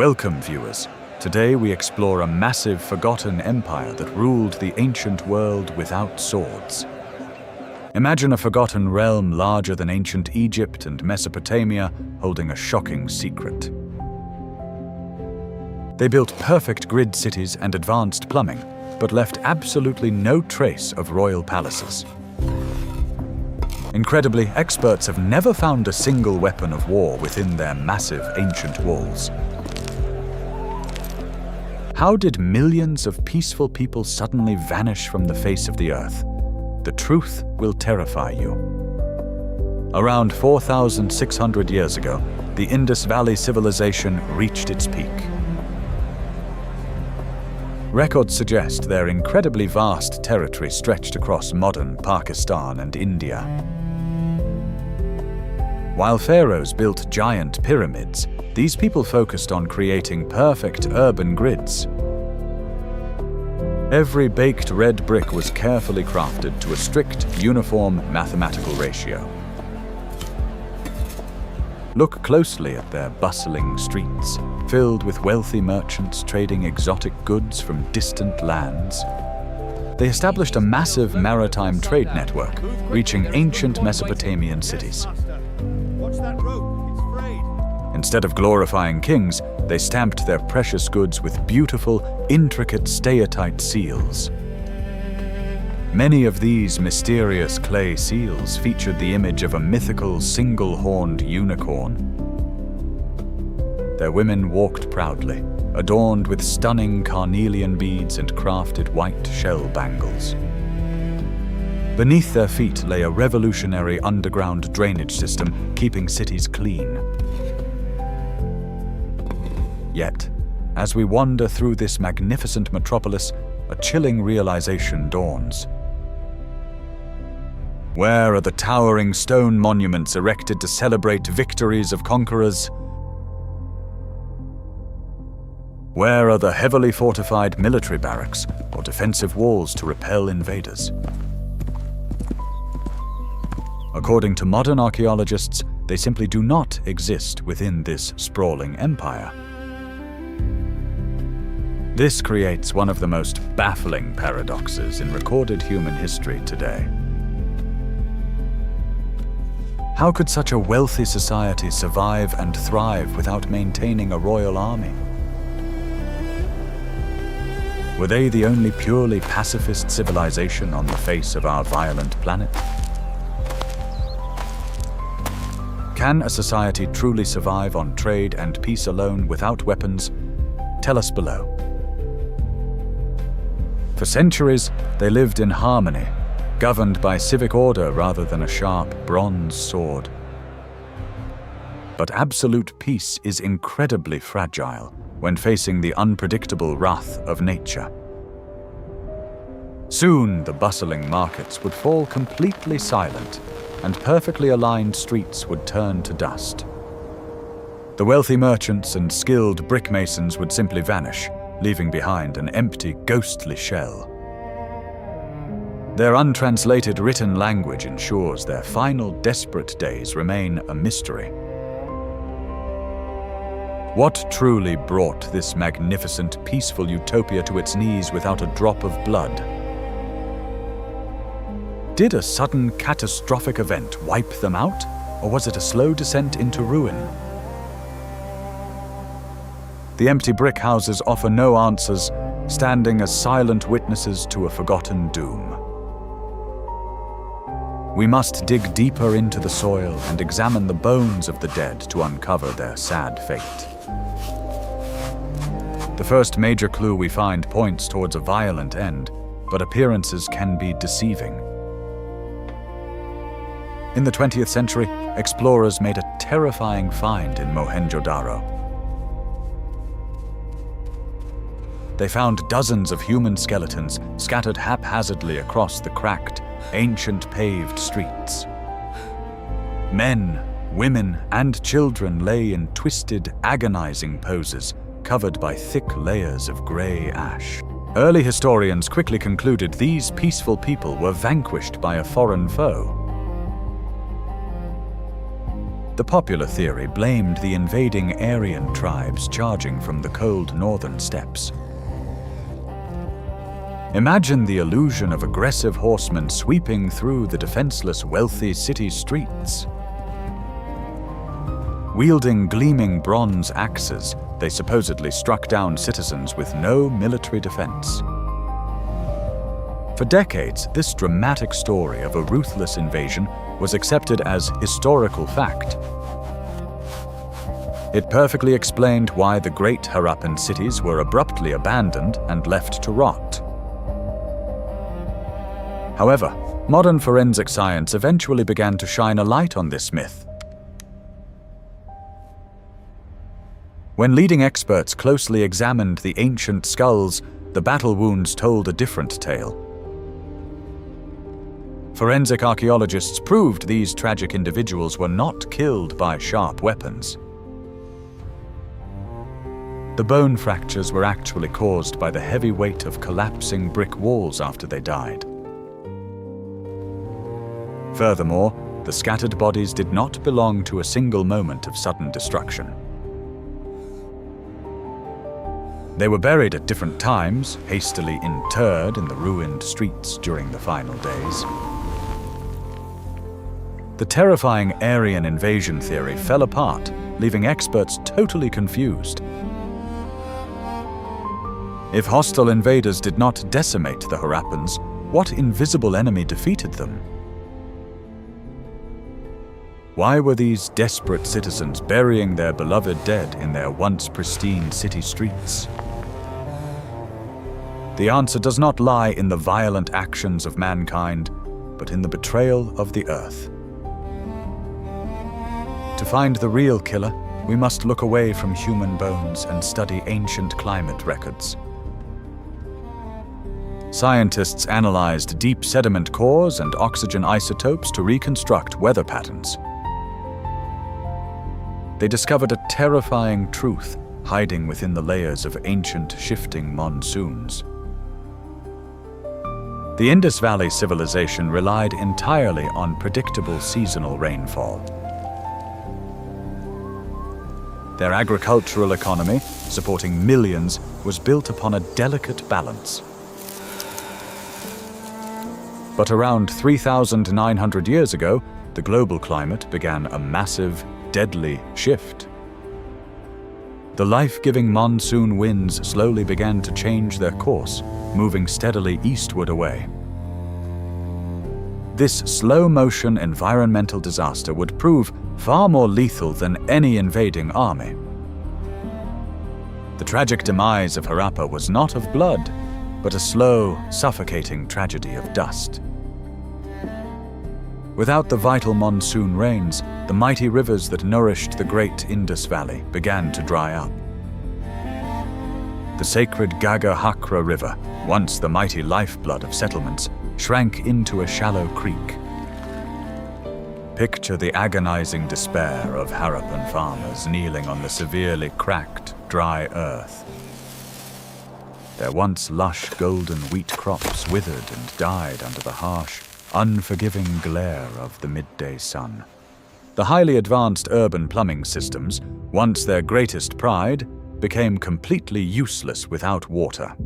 Welcome, viewers. Today we explore a massive forgotten empire that ruled the ancient world without swords. Imagine a forgotten realm larger than ancient Egypt and Mesopotamia, holding a shocking secret. They built perfect grid cities and advanced plumbing, but left absolutely no trace of royal palaces. Incredibly, experts have never found a single weapon of war within their massive ancient walls. How did millions of peaceful people suddenly vanish from the face of the earth? The truth will terrify you. Around 4,600 years ago, the Indus Valley civilization reached its peak. Records suggest their incredibly vast territory stretched across modern Pakistan and India. While pharaohs built giant pyramids, these people focused on creating perfect urban grids. Every baked red brick was carefully crafted to a strict, uniform mathematical ratio. Look closely at their bustling streets, filled with wealthy merchants trading exotic goods from distant lands. They established a massive maritime trade network, reaching ancient Mesopotamian cities. Instead of glorifying kings, they stamped their precious goods with beautiful, intricate steatite seals. Many of these mysterious clay seals featured the image of a mythical single-horned unicorn. Their women walked proudly, adorned with stunning carnelian beads and crafted white shell bangles. Beneath their feet lay a revolutionary underground drainage system, keeping cities clean. Yet, as we wander through this magnificent metropolis, a chilling realization dawns. Where are the towering stone monuments erected to celebrate victories of conquerors? Where are the heavily fortified military barracks or defensive walls to repel invaders? According to modern archaeologists, they simply do not exist within this sprawling empire. This creates one of the most baffling paradoxes in recorded human history today. How could such a wealthy society survive and thrive without maintaining a royal army? Were they the only purely pacifist civilization on the face of our violent planet? Can a society truly survive on trade and peace alone without weapons? Tell us below. For centuries, they lived in harmony, governed by civic order rather than a sharp bronze sword. But absolute peace is incredibly fragile when facing the unpredictable wrath of nature. Soon, the bustling markets would fall completely silent, and perfectly aligned streets would turn to dust. The wealthy merchants and skilled brickmasons would simply vanish, leaving behind an empty, ghostly shell. Their untranslated written language ensures their final desperate days remain a mystery. What truly brought this magnificent, peaceful utopia to its knees without a drop of blood? Did a sudden, catastrophic event wipe them out, or was it a slow descent into ruin? The empty brick houses offer no answers, standing as silent witnesses to a forgotten doom. We must dig deeper into the soil and examine the bones of the dead to uncover their sad fate. The first major clue we find points towards a violent end, but appearances can be deceiving. In the 20th century, explorers made a terrifying find in Mohenjo-Daro. They found dozens of human skeletons scattered haphazardly across the cracked, ancient paved streets. Men, women, and children lay in twisted, agonizing poses, covered by thick layers of gray ash. Early historians quickly concluded these peaceful people were vanquished by a foreign foe. The popular theory blamed the invading Aryan tribes charging from the cold northern steppes. Imagine the illusion of aggressive horsemen sweeping through the defenseless, wealthy city streets. Wielding gleaming bronze axes, they supposedly struck down citizens with no military defense. For decades, this dramatic story of a ruthless invasion was accepted as historical fact. It perfectly explained why the great Harappan cities were abruptly abandoned and left to rot. However, modern forensic science eventually began to shine a light on this myth. When leading experts closely examined the ancient skulls, the battle wounds told a different tale. Forensic archaeologists proved these tragic individuals were not killed by sharp weapons. The bone fractures were actually caused by the heavy weight of collapsing brick walls after they died. Furthermore, the scattered bodies did not belong to a single moment of sudden destruction. They were buried at different times, hastily interred in the ruined streets during the final days. The terrifying Aryan invasion theory fell apart, leaving experts totally confused. If hostile invaders did not decimate the Harappans, what invisible enemy defeated them? Why were these desperate citizens burying their beloved dead in their once pristine city streets? The answer does not lie in the violent actions of mankind, but in the betrayal of the earth. To find the real killer, we must look away from human bones and study ancient climate records. Scientists analyzed deep sediment cores and oxygen isotopes to reconstruct weather patterns. They discovered a terrifying truth hiding within the layers of ancient shifting monsoons. The Indus Valley civilization relied entirely on predictable seasonal rainfall. Their agricultural economy, supporting millions, was built upon a delicate balance. But around 3,900 years ago, the global climate began a massive, deadly shift. The life-giving monsoon winds slowly began to change their course, moving steadily eastward away. This slow-motion environmental disaster would prove far more lethal than any invading army. The tragic demise of Harappa was not of blood, but a slow, suffocating tragedy of dust. Without the vital monsoon rains, the mighty rivers that nourished the great Indus Valley began to dry up. The sacred Ghaggar-Hakra River, once the mighty lifeblood of settlements, shrank into a shallow creek. Picture the agonizing despair of Harappan farmers kneeling on the severely cracked, dry earth. Their once lush golden wheat crops withered and died under the harsh, unforgiving glare of the midday sun. The highly advanced urban plumbing systems, once their greatest pride, became completely useless without water.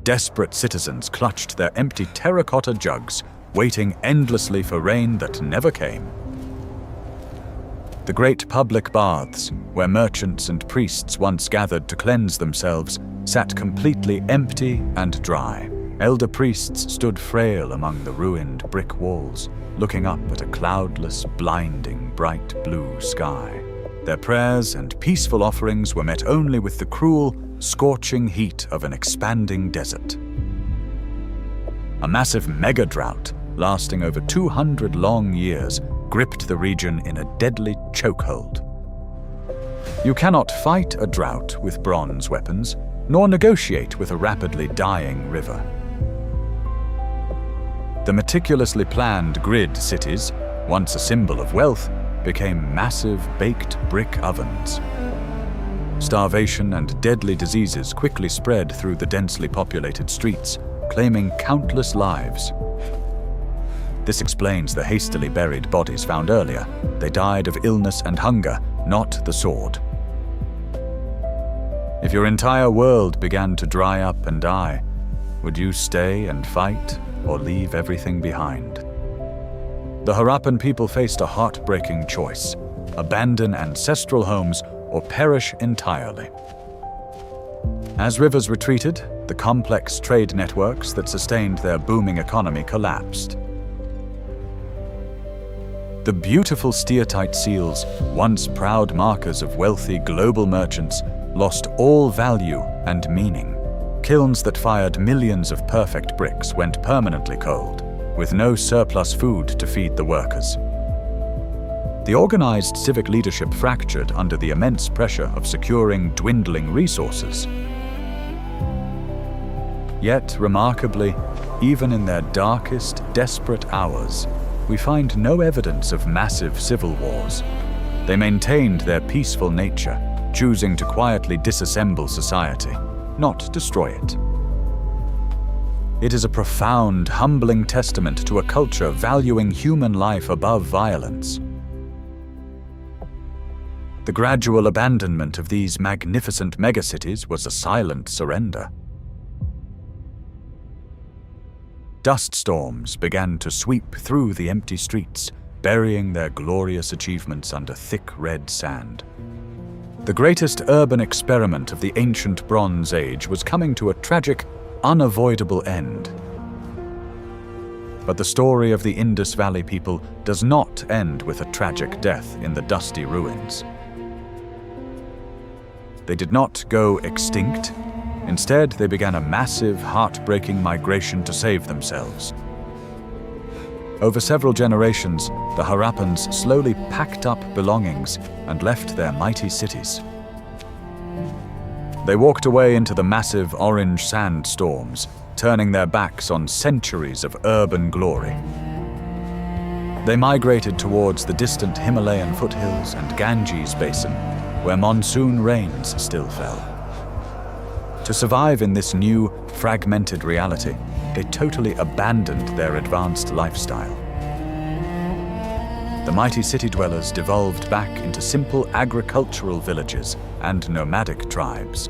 Desperate citizens clutched their empty terracotta jugs, waiting endlessly for rain that never came. The great public baths, where merchants and priests once gathered to cleanse themselves, sat completely empty and dry. Elder priests stood frail among the ruined brick walls, looking up at a cloudless, blinding, bright blue sky. Their prayers and peaceful offerings were met only with the cruel, scorching heat of an expanding desert. A massive mega-drought, lasting over 200 long years, gripped the region in a deadly chokehold. You cannot fight a drought with bronze weapons, nor negotiate with a rapidly dying river. The meticulously planned grid cities, once a symbol of wealth, became massive baked brick ovens. Starvation and deadly diseases quickly spread through the densely populated streets, claiming countless lives. This explains the hastily buried bodies found earlier. They died of illness and hunger, not the sword. If your entire world began to dry up and die, would you stay and fight or leave everything behind? The Harappan people faced a heartbreaking choice: abandon ancestral homes or perish entirely. As rivers retreated, the complex trade networks that sustained their booming economy collapsed. The beautiful steatite seals, once proud markers of wealthy global merchants, lost all value and meaning. Kilns that fired millions of perfect bricks went permanently cold, with no surplus food to feed the workers. The organized civic leadership fractured under the immense pressure of securing dwindling resources. Yet, remarkably, even in their darkest, desperate hours, we find no evidence of massive civil wars. They maintained their peaceful nature, choosing to quietly disassemble society, not destroy it. It is a profound, humbling testament to a culture valuing human life above violence. The gradual abandonment of these magnificent megacities was a silent surrender. Dust storms began to sweep through the empty streets, burying their glorious achievements under thick red sand. The greatest urban experiment of the ancient Bronze Age was coming to a tragic, unavoidable end. But the story of the Indus Valley people does not end with a tragic death in the dusty ruins. They did not go extinct. Instead, they began a massive, heartbreaking migration to save themselves. Over several generations, the Harappans slowly packed up belongings and left their mighty cities. They walked away into the massive orange sandstorms, turning their backs on centuries of urban glory. They migrated towards the distant Himalayan foothills and Ganges basin, where monsoon rains still fell. To survive in this new, fragmented reality, they totally abandoned their advanced lifestyle. The mighty city dwellers devolved back into simple agricultural villages and nomadic tribes.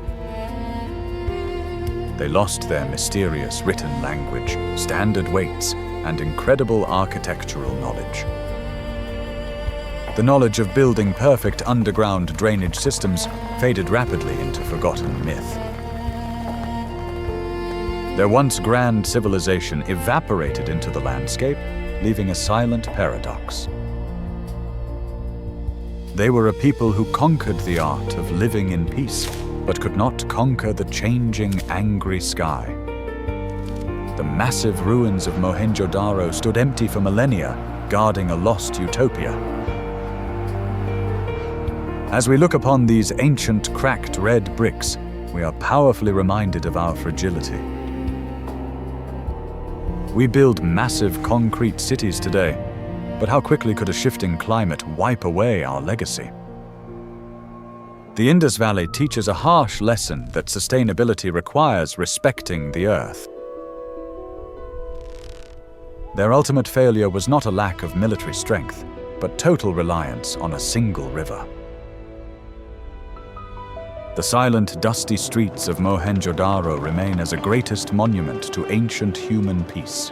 They lost their mysterious written language, standard weights, and incredible architectural knowledge. The knowledge of building perfect underground drainage systems faded rapidly into forgotten myth. Their once grand civilization evaporated into the landscape, leaving a silent paradox. They were a people who conquered the art of living in peace, but could not conquer the changing, angry sky. The massive ruins of Mohenjo-Daro stood empty for millennia, guarding a lost utopia. As we look upon these ancient, cracked red bricks, we are powerfully reminded of our fragility. We build massive concrete cities today, but how quickly could a shifting climate wipe away our legacy? The Indus Valley teaches a harsh lesson that sustainability requires respecting the earth. Their ultimate failure was not a lack of military strength, but total reliance on a single river. The silent, dusty streets of Mohenjo-Daro remain as a greatest monument to ancient human peace.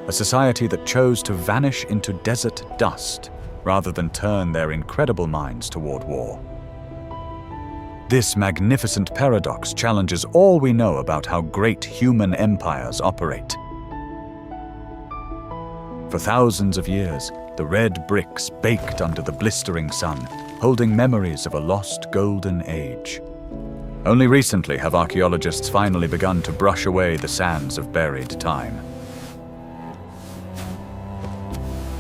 A society that chose to vanish into desert dust rather than turn their incredible minds toward war. This magnificent paradox challenges all we know about how great human empires operate. For thousands of years, the red bricks baked under the blistering sun, holding memories of a lost golden age. Only recently have archaeologists finally begun to brush away the sands of buried time.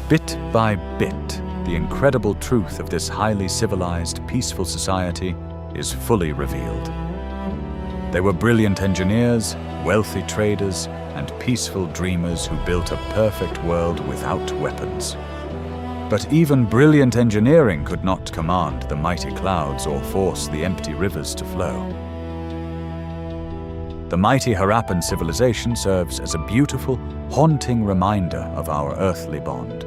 Bit by bit, the incredible truth of this highly civilized, peaceful society is fully revealed. They were brilliant engineers, wealthy traders, and peaceful dreamers who built a perfect world without weapons. But even brilliant engineering could not command the mighty clouds or force the empty rivers to flow. The the mighty Harappan civilization serves as a beautiful, haunting reminder of our earthly bond.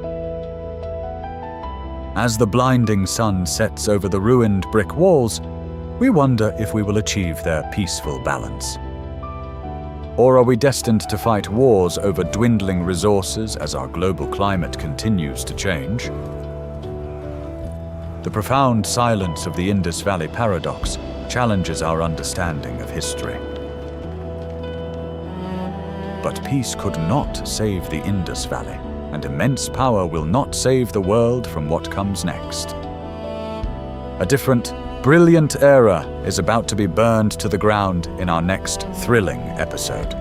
As the blinding sun sets over the ruined brick walls, we wonder if we will achieve their peaceful balance. Or are we destined to fight wars over dwindling resources as our global climate continues to change? The profound silence of the Indus Valley paradox challenges our understanding of history. But peace could not save the Indus Valley, and immense power will not save the world from what comes next. A different, brilliant era is about to be burned to the ground in our next thrilling episode.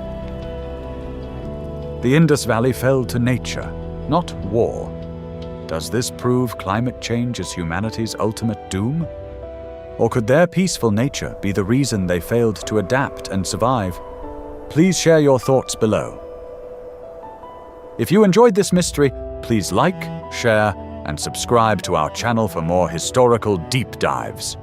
The Indus Valley fell to nature, not war. Does this prove climate change is humanity's ultimate doom? Or could their peaceful nature be the reason they failed to adapt and survive? Please share your thoughts below. If you enjoyed this mystery, please like, share, and subscribe to our channel for more historical deep dives.